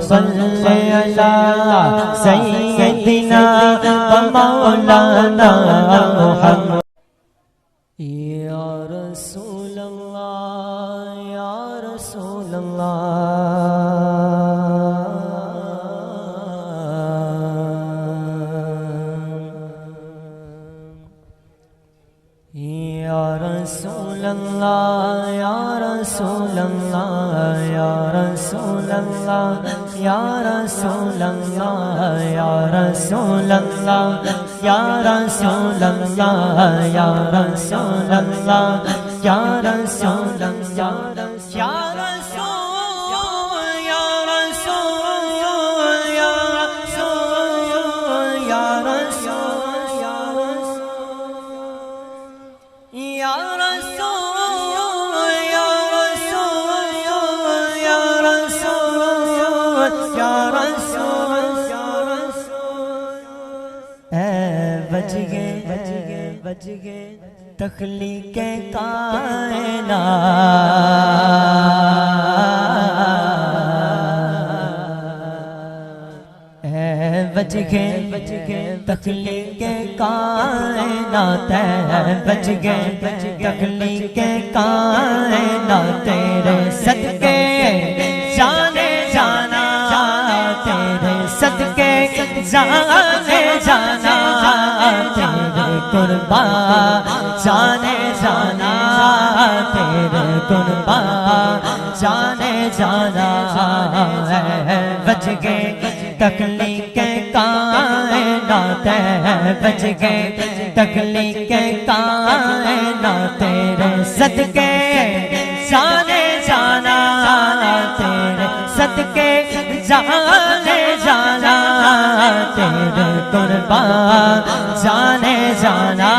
صلی علی سیدنا و مولانا محمد یا رسول اللہ یا رسول یا رسول اللہ یا رسول اللہ یا رسول اللہ یا رسول اللہ یا رسول اللہ یا رسول اللہ یا رسول اللہ یا رسول اللہ یا بج گئے تخلیق کائنات بج گئے تخلیق کائنات بج گئے تخلیق کائنات تیرے صدقے جانے جانا تیرے صدقے جانے جانا تیرے قربان جانے جانا تیرے قربان جانے جانا بج گئے تخلیق کائنات بج گئے تخلیق کائنات تیرے صدقے جانے جانا تیرے صدقے جانے جانا تیرے قربان جانے جانا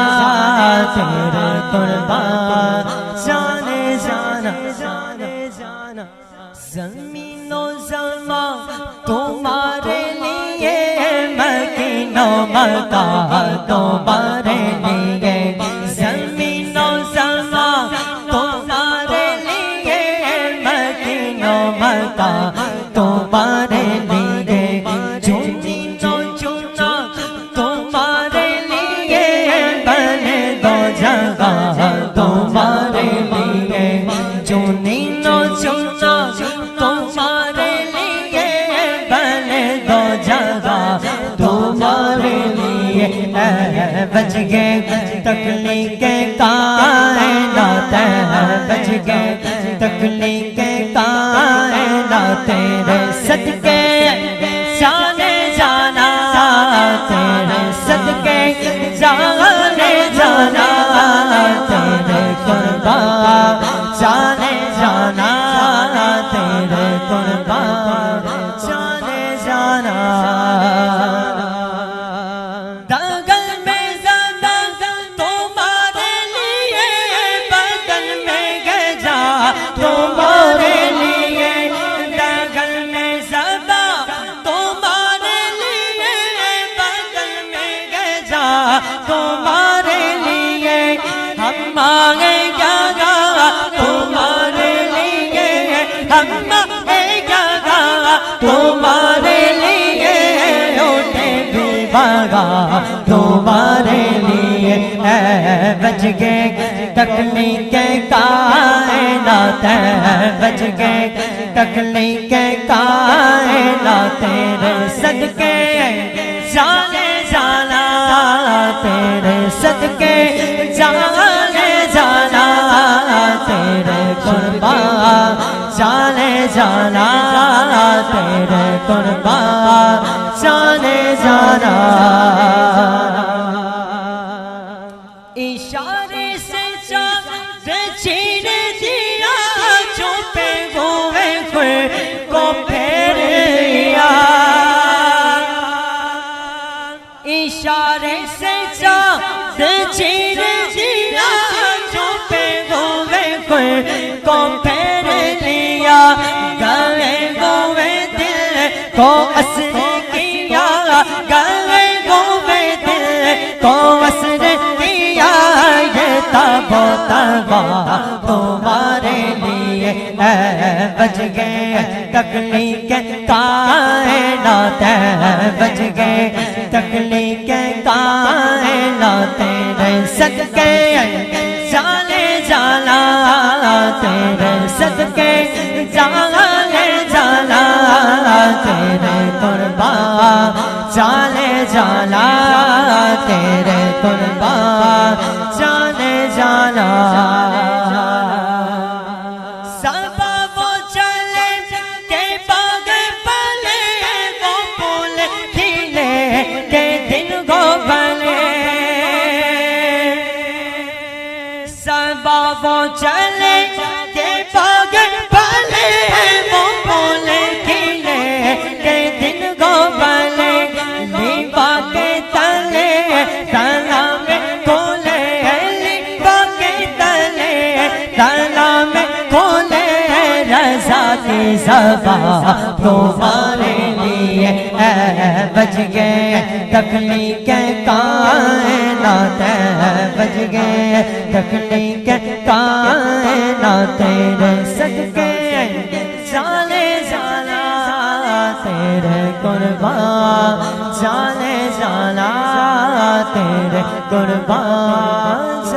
تیرے قربان جانے جانا جانے جانا زمین و زمان تمہارے لیے مکین و مکہ تمہارے لیے زمین و زمان تمہارے لیے مکین و مکہ تمہارے لیے چنو چنا تمہارے لیے بنے دو جگہ تمہارے لیے چنو چنا تمہارے لیے بنے دو جگہ تمہارے لیے بج گئے تخلیق کائنات بج گئے تخلیق کائنات تیرے صدقے جانے جانا تیرے صدقے جانے جانا تیرے قربان جانے جانا تیرے قربان جانے جانا داغل میں زیادہ تمہارے لیے بدل میں گجا تمہارے لیے داغل میں زیادہ تمہارے لیے بدل میں گجا تمہارے لیے ہم مانگیں گا تمہارے لیے ہم مانگیں گا تمہارے لیے اٹھے بھی بھاگا تمہارے لیے بج گئے تخلیق کائنات بج گئے تخلیق کائنات تیرے صدقے جانے جانا تیرے صدقے جانے جانا تیرے قربان جانے جانا تیرے قربان جانے جانا اشارے سے چاند چھین دیا چھپے ہوئے خود کو پھیر لیا اشارے سے چاند چھین دیا چھپے ہوئے خود کو پھیر لیا گلے ہوئے دل کو اسر کیا گلے ہوئے دل کو اسر کیا یہ تاب و تبا تمہارے لیے بج گئے تخلیق کائنات بج گئے تخلیق کائنات تیرے صدقے جالے جالا تیرے صدقے جالے جالا تیرے قربان جالے جالا تیرے قربان جالے جالا وہ چلے کے باغ پلے وہ پھول کھلے کے دن گو بلے لیبا کے تلے تلا میں کھولے لیبا کے تلے تلا میں کھولے رضا کی زبان تمہارے لیے بج گئے تخلیق کائنات بج گئے تخلیق کائنات تیرے صدقے جالے جالا تیرے قربان جالے جالا تیرے قربان